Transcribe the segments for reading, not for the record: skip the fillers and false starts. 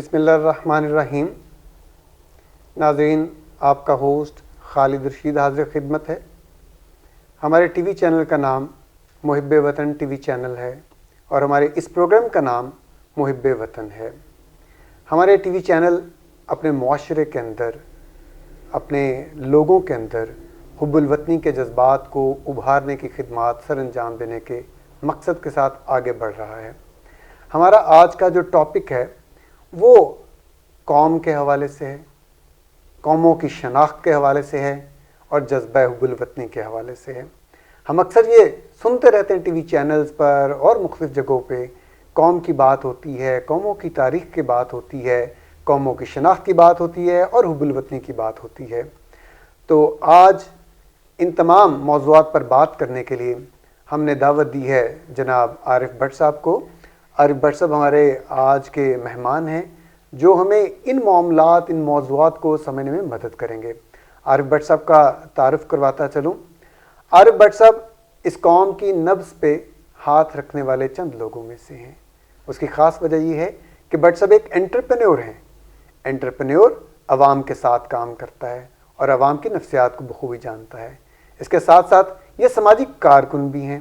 بسم اللہ الرحمن الرحیم۔ ناظرین، آپ کا ہوسٹ خالد رشید حاضر خدمت ہے۔ ہمارے ٹی وی چینل کا نام محب وطن ٹی وی چینل ہے اور ہمارے اس پروگرام کا نام محب وطن ہے۔ ہمارے ٹی وی چینل اپنے معاشرے کے اندر، اپنے لوگوں کے اندر حب الوطنی کے جذبات کو ابھارنے کی خدمات سر انجام دینے کے مقصد کے ساتھ آگے بڑھ رہا ہے۔ ہمارا آج کا جو ٹاپک ہے وہ قوم کے حوالے سے ہے، قوموں کی شناخت کے حوالے سے ہے اور جذبہ حب الوطنی کے حوالے سے ہے۔ ہم اکثر یہ سنتے رہتے ہیں ٹی وی چینلز پر اور مختلف جگہوں پہ، قوم کی بات ہوتی ہے، قوموں کی تاریخ کی بات ہوتی ہے، قوموں کی شناخت کی بات ہوتی ہے اور حب الوطنی کی بات ہوتی ہے۔ تو آج ان تمام موضوعات پر بات کرنے کے لیے ہم نے دعوت دی ہے جناب عارف بٹ صاحب کو۔ عارف بٹ صاحب ہمارے آج کے مہمان ہیں جو ہمیں ان معاملات، ان موضوعات کو سمجھنے میں مدد کریں گے۔ عارف بٹ صاحب کا تعارف کرواتا چلوں۔ عارف بٹ صاحب اس قوم کی نبض پہ ہاتھ رکھنے والے چند لوگوں میں سے ہیں۔ اس کی خاص وجہ یہ ہے کہ بٹ صاحب ایک انٹرپرینور ہیں۔ انٹرپرینور عوام کے ساتھ کام کرتا ہے اور عوام کی نفسیات کو بخوبی جانتا ہے۔ اس کے ساتھ ساتھ یہ سماجی کارکن بھی ہیں،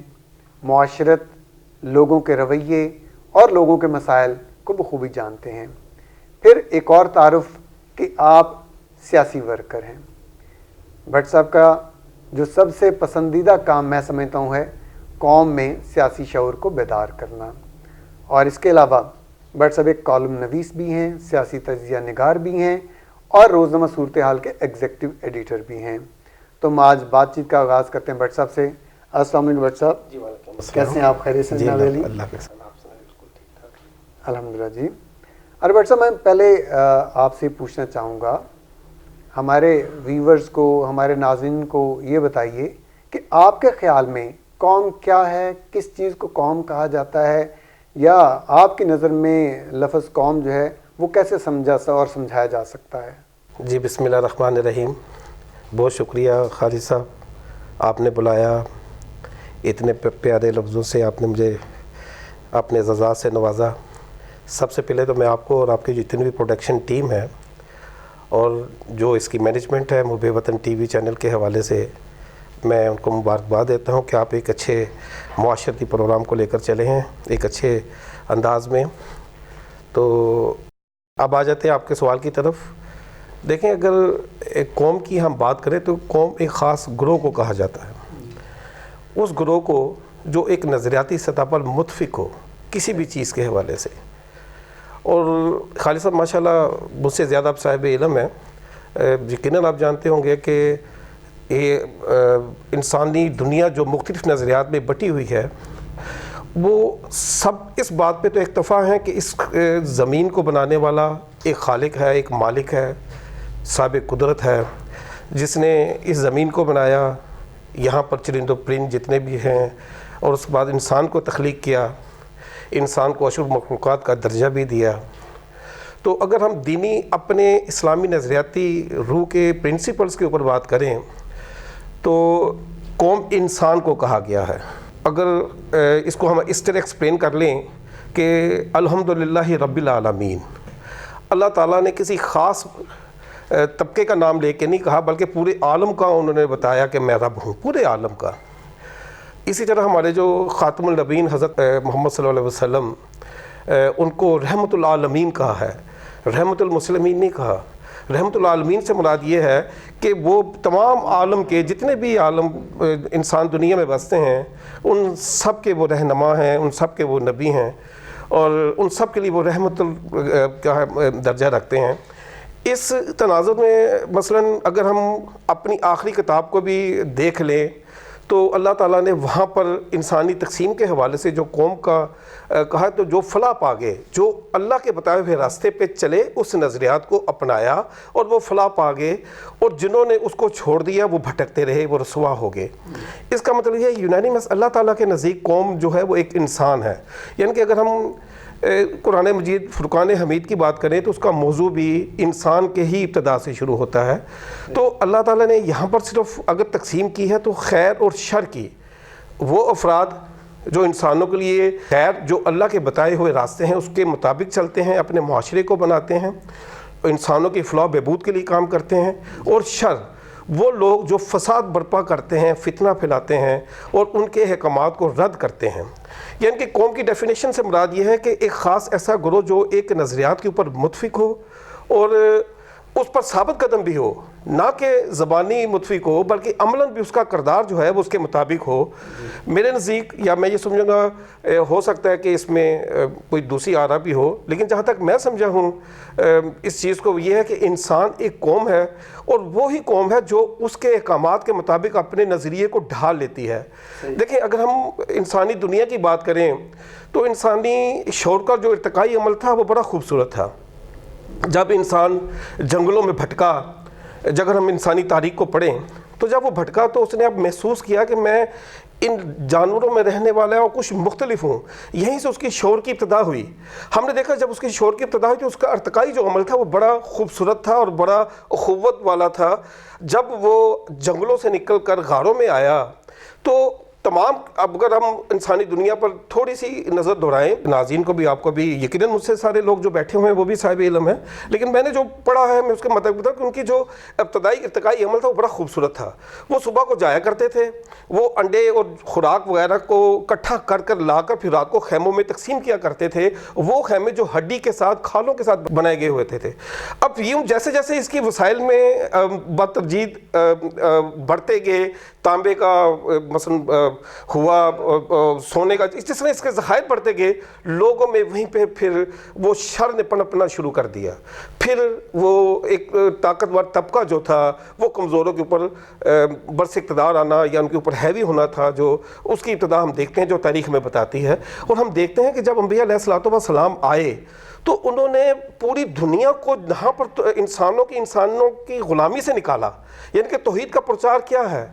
معاشرت، لوگوں کے رویے اور لوگوں کے مسائل کو بخوبی جانتے ہیں۔ پھر ایک اور تعارف کہ آپ سیاسی ورکر ہیں۔ بٹ صاحب کا جو سب سے پسندیدہ کام میں سمجھتا ہوں ہے قوم میں سیاسی شعور کو بیدار کرنا، اور اس کے علاوہ بٹ صاحب ایک کالم نویس بھی ہیں، سیاسی تجزیہ نگار بھی ہیں اور روزنامہ صورتحال کے ایگزیکٹو ایڈیٹر بھی ہیں۔ تو ہم آج بات چیت کا آغاز کرتے ہیں بٹ صاحب سے۔ السلام علیکم بٹ صاحب۔ جی وعلیکم السلام۔ کیسے ہیں آپ؟ خیریت سے جناب علی؟ اللہ کے سلام، آپ سے بالکل ٹھیک ٹھاک الحمدللہ جی۔ ارے بٹ صاحب، میں پہلے آپ سے پوچھنا چاہوں گا، ہمارے ویورز کو، ہمارے ناظرین کو یہ بتائیے کہ آپ کے خیال میں قوم کیا ہے، کس چیز کو قوم کہا جاتا ہے، یا آپ کی نظر میں لفظ قوم جو ہے وہ کیسے سمجھا اور سمجھایا جا سکتا ہے؟ جی بسم اللہ الرحمن الرحیم۔ بہت شکریہ خالد صاحب، آپ نے بلایا، اتنے پیارے لفظوں سے آپ نے مجھے اپنے اعزازات سے نوازا۔ سب سے پہلے تو میں آپ کو اور آپ کی جتنی بھی پروڈکشن ٹیم ہے اور جو اس کی مینجمنٹ ہے محب وطن ٹی وی چینل کے حوالے سے، میں ان کو مبارکباد دیتا ہوں کہ آپ ایک اچھے معاشرتی پروگرام کو لے کر چلے ہیں ایک اچھے انداز میں۔ تو اب آ جاتے ہیں آپ کے سوال کی طرف۔ دیکھیں، اگر ایک قوم کی ہم بات کریں تو قوم ایک خاص گروہ کو کہا جاتا ہے، اس گروہ کو جو ایک نظریاتی سطح پر متفق ہو کسی بھی چیز کے حوالے سے۔ اور خالد صاحب ماشاءاللہ مجھ سے زیادہ آپ صاحب علم ہیں، یقیناً آپ جانتے ہوں گے کہ یہ انسانی دنیا جو مختلف نظریات میں بٹی ہوئی ہے، وہ سب اس بات پہ تو اتفاق ہیں کہ اس زمین کو بنانے والا ایک خالق ہے، ایک مالک ہے، صاحب قدرت ہے، جس نے اس زمین کو بنایا، یہاں پر چرند و پرند جتنے بھی ہیں، اور اس کے بعد انسان کو تخلیق کیا، انسان کو اشرف مخلوقات کا درجہ بھی دیا۔ تو اگر ہم دینی اپنے اسلامی نظریاتی روح کے پرنسپلز کے اوپر بات کریں تو قوم انسان کو کہا گیا ہے۔ اگر اس کو ہم اس طرح ایکسپلین کر لیں کہ الحمدللہ رب العالمین، اللہ تعالیٰ نے کسی خاص طبقے کا نام لے کے نہیں کہا، بلکہ پورے عالم کا انہوں نے بتایا کہ میں رب ہوں، پورے عالم کا۔ اسی طرح ہمارے جو خاتم النبیین حضرت محمد صلی اللہ علیہ وسلم، ان کو رحمت العالمین کہا ہے، رحمت المسلمین نہیں کہا۔ رحمت العالمین سے مراد یہ ہے کہ وہ تمام عالم کے جتنے بھی عالم انسان دنیا میں بستے ہیں، ان سب کے وہ رہنما ہیں، ان سب کے وہ نبی ہیں، اور ان سب کے لیے وہ رحمت کا درجہ رکھتے ہیں۔ اس تناظر میں مثلا اگر ہم اپنی آخری کتاب کو بھی دیکھ لیں تو اللہ تعالیٰ نے وہاں پر انسانی تقسیم کے حوالے سے جو قوم کا کہا، تو جو فلاح پا گئے، جو اللہ کے بتائے ہوئے راستے پہ چلے، اس نظریات کو اپنایا اور وہ فلاح پا گئے، اور جنہوں نے اس کو چھوڑ دیا وہ بھٹکتے رہے، وہ رسوا ہو گئے۔ اس کا مطلب یہ یونانیمس اللہ تعالیٰ کے نزدیک قوم جو ہے وہ ایک انسان ہے۔ یعنی کہ اگر ہم قرآن مجید فرقان حمید کی بات کریں تو اس کا موضوع بھی انسان کے ہی ابتدا سے شروع ہوتا ہے۔ تو اللہ تعالیٰ نے یہاں پر صرف اگر تقسیم کی ہے تو خیر اور شر کی، وہ افراد جو انسانوں کے لیے خیر، جو اللہ کے بتائے ہوئے راستے ہیں اس کے مطابق چلتے ہیں، اپنے معاشرے کو بناتے ہیں، انسانوں کی فلاح و بہبود کے لیے کام کرتے ہیں، اور شر وہ لوگ جو فساد برپا کرتے ہیں، فتنہ پھیلاتے ہیں اور ان کے احکامات کو رد کرتے ہیں۔ یعنی کہ قوم کی ڈیفینیشن سے مراد یہ ہے کہ ایک خاص ایسا گروہ جو ایک نظریات کے اوپر متفق ہو اور اس پر ثابت قدم بھی ہو، نہ کہ زبانی متفق ہو بلکہ عملاً بھی اس کا کردار جو ہے وہ اس کے مطابق ہو۔ میرے نزدیک، یا میں یہ سمجھوں گا ہو سکتا ہے کہ اس میں کوئی دوسری آرا بھی ہو، لیکن جہاں تک میں سمجھا ہوں اس چیز کو، یہ ہے کہ انسان ایک قوم ہے اور وہی قوم ہے جو اس کے احکامات کے مطابق اپنے نظریے کو ڈھال لیتی ہے۔ دیکھیں، اگر ہم انسانی دنیا کی بات کریں تو انسانی شعور کا جو ارتقائی عمل تھا وہ بڑا خوبصورت تھا۔ جب انسان جنگلوں میں بھٹکا، اگر ہم انسانی تاریخ کو پڑھیں تو جب وہ بھٹکا تو اس نے اب محسوس کیا کہ میں ان جانوروں میں رہنے والا ہے اور کچھ مختلف ہوں۔ یہیں سے اس کی شعور کی ابتدا ہوئی۔ ہم نے دیکھا جب اس کی شعور کی ابتدا ہوئی تو اس کا ارتقائی جو عمل تھا وہ بڑا خوبصورت تھا اور بڑا اخوت والا تھا۔ جب وہ جنگلوں سے نکل کر غاروں میں آیا تو تمام، اب اگر ہم انسانی دنیا پر تھوڑی سی نظر دہرائیں، ناظرین کو بھی، آپ کو بھی، یقیناً مجھ سے سارے لوگ جو بیٹھے ہوئے ہیں وہ بھی صاحب علم ہیں، لیکن میں نے جو پڑھا ہے میں اس کے مطابق بتا کہ ان کی جو ابتدائی ارتقائی عمل تھا وہ بڑا خوبصورت تھا۔ وہ صبح کو جایا کرتے تھے، وہ انڈے اور خوراک وغیرہ کو اکٹھا کر کر لا کر پھر رات کو خیموں میں تقسیم کیا کرتے تھے، وہ خیمے جو ہڈی کے ساتھ، کھالوں کے ساتھ بنائے گئے ہوئے تھے۔ اب یوں جیسے جیسے اس کی وسائل میں بتدریج بڑھتے گئے، تانبے کا مثلا ہوا، سونے کا، اس طرح اس کے ذخائر بڑھتے گئے، لوگوں میں وہیں پہ پھر وہ شر نے پنپنا شروع کر دیا۔ پھر وہ ایک طاقتور طبقہ جو تھا وہ کمزوروں کے اوپر برس اقتدار آنا یا ان کے اوپر ہیوی ہونا تھا، جو اس کی ابتدا ہم دیکھتے ہیں جو تاریخ میں بتاتی ہے۔ اور ہم دیکھتے ہیں کہ جب انبیاء علیہ الصلوۃ والسلام آئے تو انہوں نے پوری دنیا کو یہاں پر انسانوں کی غلامی سے نکالا۔ یعنی کہ توحید کا پرچار کیا ہے؟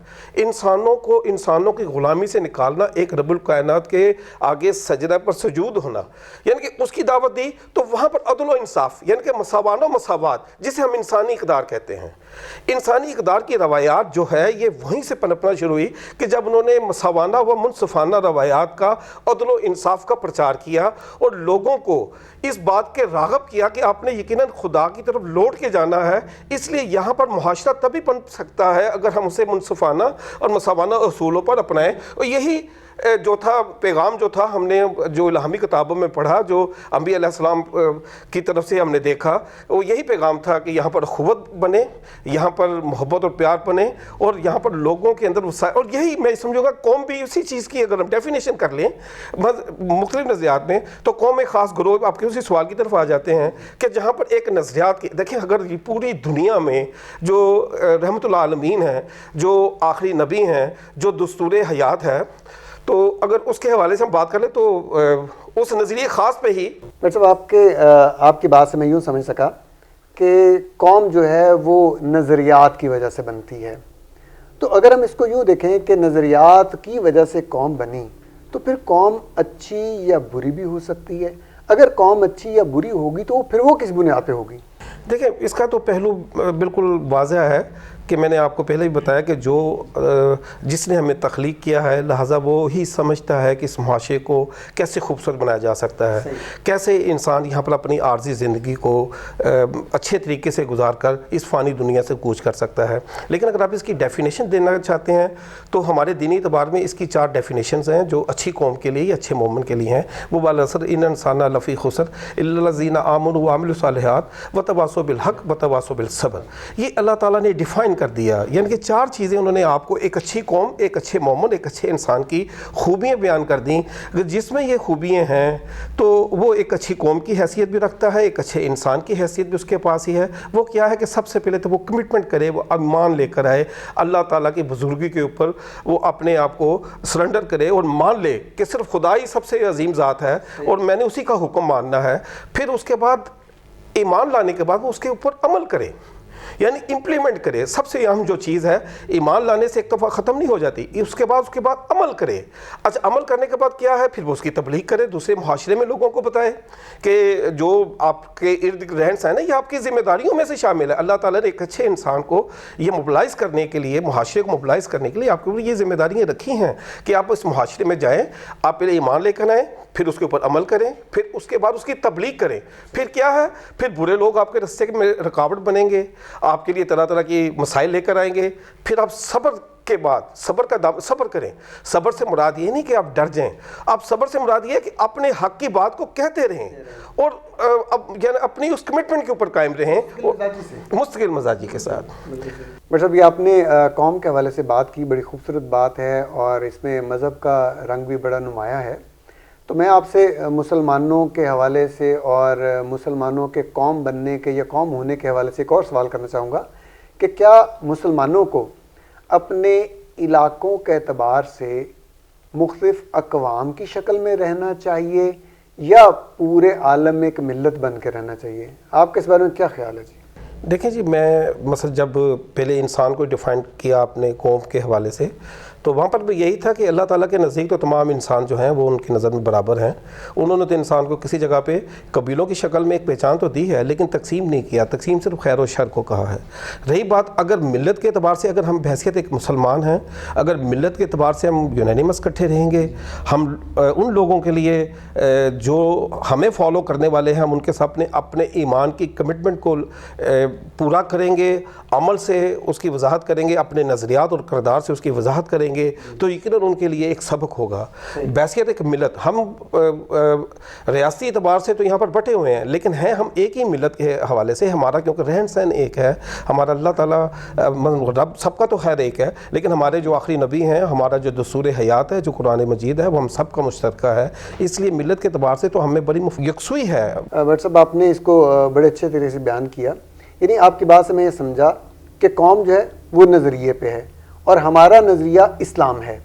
انسانوں کی غلامی سے نکالنا، ایک رب الکائنات کے آگے سجدہ پر سجود ہونا، یعنی کہ اس کی دعوت دی۔ تو وہاں پر عدل و انصاف، یعنی کہ مساوانہ و مساوات، جسے ہم انسانی اقدار کہتے ہیں، انسانی اقدار کی روایات جو ہے یہ وہیں سے پنپنا شروع ہوئی کہ جب انہوں نے مساوانہ و منصفانہ روایات کا، عدل و انصاف کا پرچار کیا اور لوگوں کو اس بات کے راغب کیا کہ آپ نے یقیناً خدا کی طرف لوٹ کے جانا ہے۔ اس لیے یہاں پر معاشرہ تبھی بن سکتا ہے اگر ہم اسے منصفانہ اور مساوانہ اصولوں پر اپنائیں۔ اور یہی جو تھا پیغام، جو تھا ہم نے جو الہامی کتابوں میں پڑھا، جو انبیاء علیہ السلام کی طرف سے ہم نے دیکھا، وہ یہی پیغام تھا کہ یہاں پر اخوت بنے، یہاں پر محبت اور پیار بنے، اور یہاں پر لوگوں کے اندر وسائل، اور یہی میں سمجھوں گا قوم بھی اسی چیز کی اگر ہم ڈیفینیشن کر لیں مختلف نظریات میں تو قوم ایک خاص گروہ۔ آپ کے اسی سوال کی طرف آ جاتے ہیں کہ جہاں پر ایک نظریات کی، دیکھیں اگر یہ پوری دنیا میں جو رحمت العالمین ہیں، جو آخری نبی ہیں، جو دستور حیات ہے، تو اگر اس کے حوالے سے ہم بات کر لیں تو اس نظریے خاص پہ ہی ڈاکٹر صاحب آپ کی بات سے میں یوں سمجھ سکا کہ قوم جو ہے وہ نظریات کی وجہ سے بنتی ہے۔ تو اگر ہم اس کو یوں دیکھیں کہ نظریات کی وجہ سے قوم بنی تو پھر قوم اچھی یا بری بھی ہو سکتی ہے۔ اگر قوم اچھی یا بری ہوگی تو پھر وہ کس بنیاد پہ ہوگی؟ دیکھیں، اس کا تو پہلو بالکل واضح ہے کہ میں نے آپ کو پہلے بھی بتایا کہ جس نے ہمیں تخلیق کیا ہے لہٰذا وہ ہی سمجھتا ہے کہ اس معاشرے کو کیسے خوبصورت بنایا جا سکتا ہے، کیسے انسان یہاں پر اپنی عارضی زندگی کو اچھے طریقے سے گزار کر اس فانی دنیا سے کوچ کر سکتا ہے۔ لیکن اگر آپ اس کی ڈیفینیشن دینا چاہتے ہیں تو ہمارے دینی اعتبار میں اس کی 4 ڈیفینیشنز ہیں جو اچھی قوم کے لیے یا اچھے مومن کے لیے ہیں۔ وہ بالعصر ان الانسان لفی خسر الا الذین آمنوا وعملوا الصالحات وتواصوا بالحق وتواصوا بالصبر۔ یہ اللہ تعالیٰ نے ڈیفائن کر دیا، یعنی کہ 4 چیزیں انہوں نے آپ کو ایک اچھی قوم، ایک اچھے مومن، ایک اچھے انسان کی خوبیاں بیان کر دیں۔ جس میں یہ خوبیاں ہیں تو وہ ایک اچھی قوم کی حیثیت بھی رکھتا ہے، ایک اچھے انسان کی حیثیت بھی اس کے پاس ہی ہے۔ وہ کیا ہے کہ سب سے پہلے تو وہ کمٹمنٹ کرے، وہ ایمان لے کر آئے اللہ تعالیٰ کی بزرگی کے اوپر، وہ اپنے آپ کو سرنڈر کرے اور مان لے کہ صرف خدا ہی سب سے عظیم ذات ہے اور میں نے اسی کا حکم ماننا ہے۔ پھر اس کے بعد ایمان لانے کے بعد وہ اس کے اوپر عمل کرے، یعنی امپلیمنٹ کرے. سب سے اہم جو چیز ہے, ایمان لانے سے ایک دفعہ ختم نہیں ہو جاتی, اس کے بعد عمل کرے. اچھا, عمل کرنے کے بعد کیا ہے, پھر وہ اس کی تبلیغ کرے, دوسرے معاشرے میں لوگوں کو بتائے کہ جو آپ کے ارد گرد رہن سہن ہے یہ آپ کی ذمہ داریوں میں سے شامل ہے. اللہ تعالیٰ نے ایک اچھے انسان کو یہ موبلائز کرنے کے لیے, معاشرے کو موبلائز کرنے کے لیے آپ کے اوپر یہ ذمہ داریاں رکھی ہیں کہ آپ اس معاشرے میں جائیں, آپ پہلے ایمان لے کر آئیں, پھر اس کے اوپر عمل کریں, پھر اس کے بعد اس کی تبلیغ کریں. پھر کیا ہے, پھر برے لوگ آپ کے راستے میں رکاوٹ بنیں گے, آپ کے لیے طرح طرح کی مسائل لے کر آئیں گے. پھر آپ صبر کے بعد صبر کریں. صبر سے مراد یہ نہیں کہ آپ ڈر جائیں, آپ صبر سے مراد یہ ہے کہ اپنے حق کی بات کو کہتے رہیں اور یعنی اپنی اس کمٹمنٹ کے اوپر قائم رہیں مستقل مزاجی کے ساتھ. بٹ صاحب, یہ آپ نے قوم کے حوالے سے بات کی, بڑی خوبصورت بات ہے اور اس میں مذہب کا رنگ بھی بڑا نمایاں ہے. تو میں آپ سے مسلمانوں کے حوالے سے اور مسلمانوں کے قوم بننے کے یا قوم ہونے کے حوالے سے ایک اور سوال کرنا چاہوں گا کہ کیا مسلمانوں کو اپنے علاقوں کے اعتبار سے مختلف اقوام کی شکل میں رہنا چاہیے یا پورے عالم میں ایک ملت بن کے رہنا چاہیے؟ آپ کے اس بارے میں کیا خیال ہے جی؟ دیکھیں جی, میں مثلا جب پہلے انسان کو ڈیفائن کیا اپنے قوم کے حوالے سے, تو وہاں پر بھی یہی تھا کہ اللہ تعالیٰ کے نزدیک تو تمام انسان جو ہیں وہ ان کی نظر میں برابر ہیں. انہوں نے تو انسان کو کسی جگہ پہ قبیلوں کی شکل میں ایک پہچان تو دی ہے, لیکن تقسیم نہیں کیا. تقسیم صرف خیر و شر کو کہا ہے. رہی بات اگر ملت کے اعتبار سے, اگر ہم بحیثیت ایک مسلمان ہیں, اگر ملت کے اعتبار سے ہم یونینیمس اکٹھے رہیں گے, ہم ان لوگوں کے لیے جو ہمیں فالو کرنے والے ہیں, ہم ان کے ساتھ اپنے ایمان کی کمٹمنٹ کو پورا کریں گے, عمل سے اس کی وضاحت کریں گے, اپنے نظریات اور کردار سے اس کی وضاحت کریں گے, تو یقیناً ان کے لیے ایک سبق ہوگا. بحیثیت ایک ملت, ہم ریاستی اعتبار سے تو یہاں پر بٹے ہوئے ہیں, لیکن ہیں ہم ایک ہی ملت کے حوالے سے. ہمارا کیونکہ رہن سہن ایک ہے, ہمارا اللہ تعالیٰ رب سب کا تو خیر ایک ہے, لیکن ہمارے جو آخری نبی ہیں, ہمارا جو دستور حیات ہے, جو قرآن مجید ہے, وہ ہم سب کا مشترکہ ہے. اس لیے ملت کے اعتبار سے تو ہمیں بڑی یکسوئی ہے. بٹ صاحب, آپ نے اس کو بڑے اچھے طریقے سے بیان کیا. یعنی آپ کی بات سے میں یہ سمجھا کہ قوم جو ہے وہ نظریے پہ ہے اور ہمارا نظریہ اسلام ہے,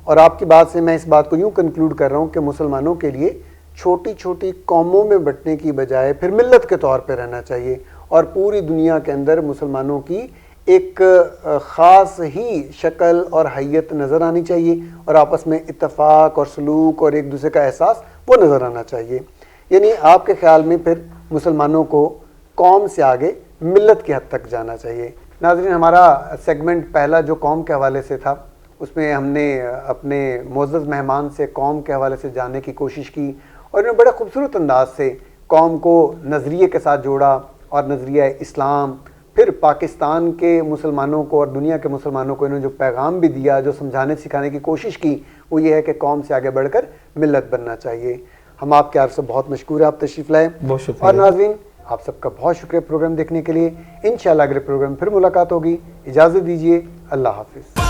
اور آپ کی بات سے میں اس بات کو یوں کنکلوڈ کر رہا ہوں کہ مسلمانوں کے لیے چھوٹی چھوٹی قوموں میں بٹنے کی بجائے پھر ملت کے طور پہ رہنا چاہیے, اور پوری دنیا کے اندر مسلمانوں کی ایک خاص ہی شکل اور حیت نظر آنی چاہیے, اور آپس میں اتفاق اور سلوک اور ایک دوسرے کا احساس وہ نظر آنا چاہیے. یعنی آپ کے خیال میں پھر مسلمانوں کو قوم سے آگے ملت کی حد تک جانا چاہیے. ناظرین, ہمارا سیگمنٹ پہلا جو قوم کے حوالے سے تھا, اس میں ہم نے اپنے معزز مہمان سے قوم کے حوالے سے جاننے کی کوشش کی, اور انہوں نے بڑے خوبصورت انداز سے قوم کو نظریے کے ساتھ جوڑا, اور نظریہ اسلام, پھر پاکستان کے مسلمانوں کو اور دنیا کے مسلمانوں کو انہوں نے جو پیغام بھی دیا, جو سمجھانے سکھانے کی کوشش کی, وہ یہ ہے کہ قوم سے آگے بڑھ کر ملت بننا چاہیے. ہم آپ کے عرض سے بہت مشکور ہیں, آپ تشریف لائے. بہت شکریہ. اور ناظرین, آپ سب کا بہت شکریہ پروگرام دیکھنے کے لیے. انشاءاللہ اگلے پروگرام پھر ملاقات ہوگی. اجازت دیجیے, اللہ حافظ.